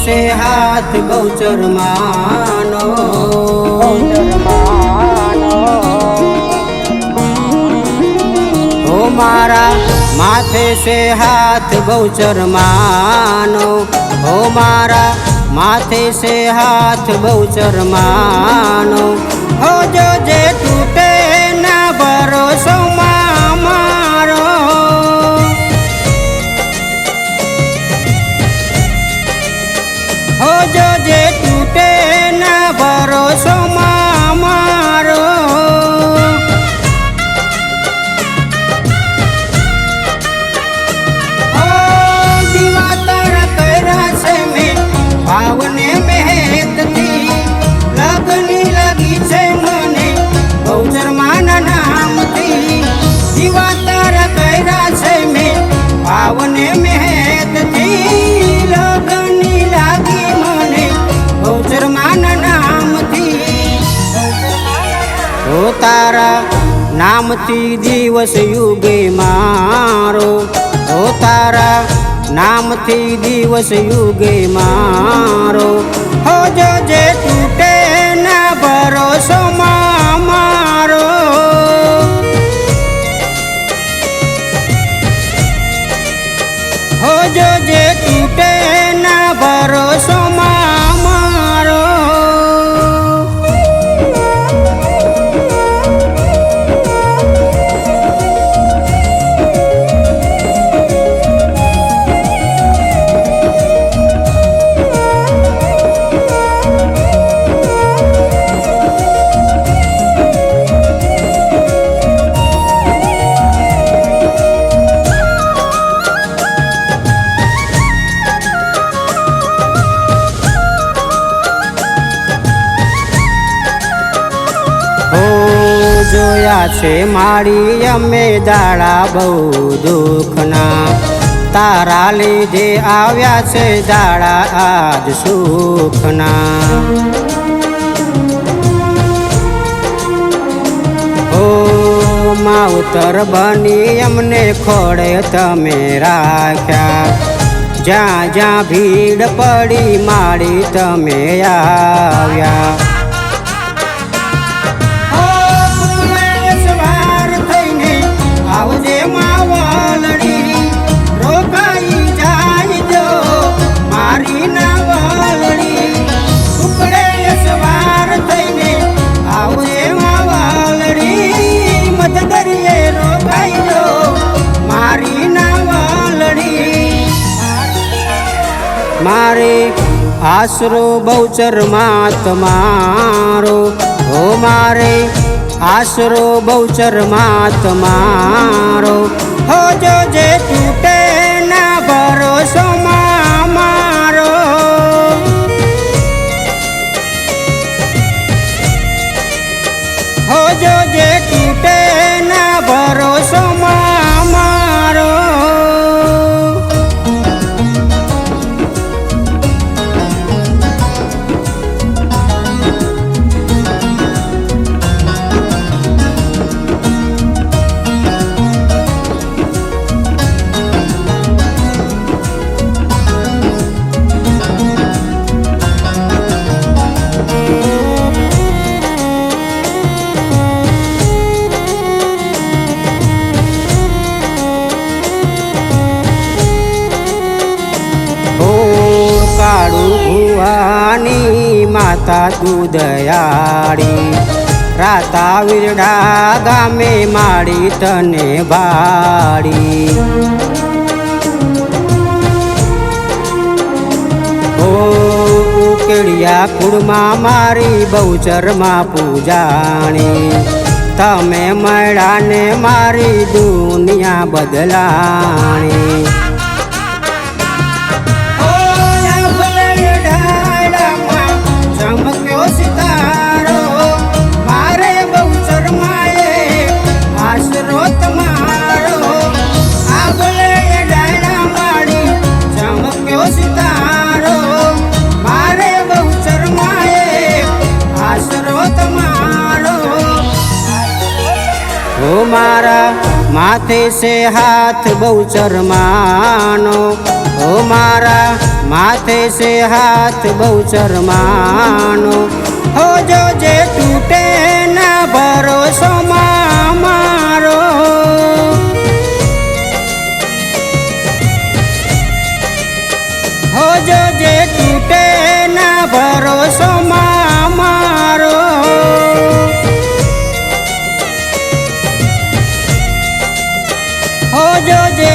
से हाथ बहुचर मानो हो मारा माथे से हाथ बहुचर मानो हो मारा माथे से हाथ बहुचर मानो हो जो जे टूटे ना भरोसो मारो हो जो जे टूटे ना भरोसो मारो हो दीवा तारा कैरा से में भावने मेहनत थी लगनी लगी छे मने बहुचर माना नाम थी दीवा तारा कैरा से में भावने मेहनत थी लगनी लगी मने बहुचर माना नाम थी हो तारा नाम थी दिवस युगे मारो हो तारा नाम थी दिवस युगे मारो हो जो जे टूटे ना भरोसो मारो हो जो जे टूटे ना भरोसो मारो જોયા છે મારી અમે દાડા બહુ દુઃખના તારા લીધે આવ્યા છે દાડા આજ સુખના હો માવતર બની અમને ખોડે તમે રાખ્યા જ્યાં જ્યાં ભીડ પડી મારી તમે આવ્યા आवजे मावलड़ी रोकाई जाई जो मारी नावलड़ी टुकड़े सवार थईने आवजे मावलड़ी मत करिए रोकाई जो मारी नावलड़ी मारे आसरो बहुचर मात मारो हो मारे आसरो बहुचर मात मारो हो जो जे टूटे ना भरोसो मारो हो जो जे टूटे ना भरोसो मारो ભુવાની માતા તું દયાળી રાતા વીરડા ગામે માડી તને ભાડી ઓ ઉકેડિયા કુળમાં મારી બહુચરમાં પૂજાણી તમે મળાને મારી દુનિયા બદલાણી हो मारा माथे से हाथ बहुचर मानो ઓ મારા માથે છે હાથ બહુચર માનો, હો જો જે તૂટે ના ભરોસો મારો, હો જો જે તૂટે ના ભરોસો મારો, હો જો જે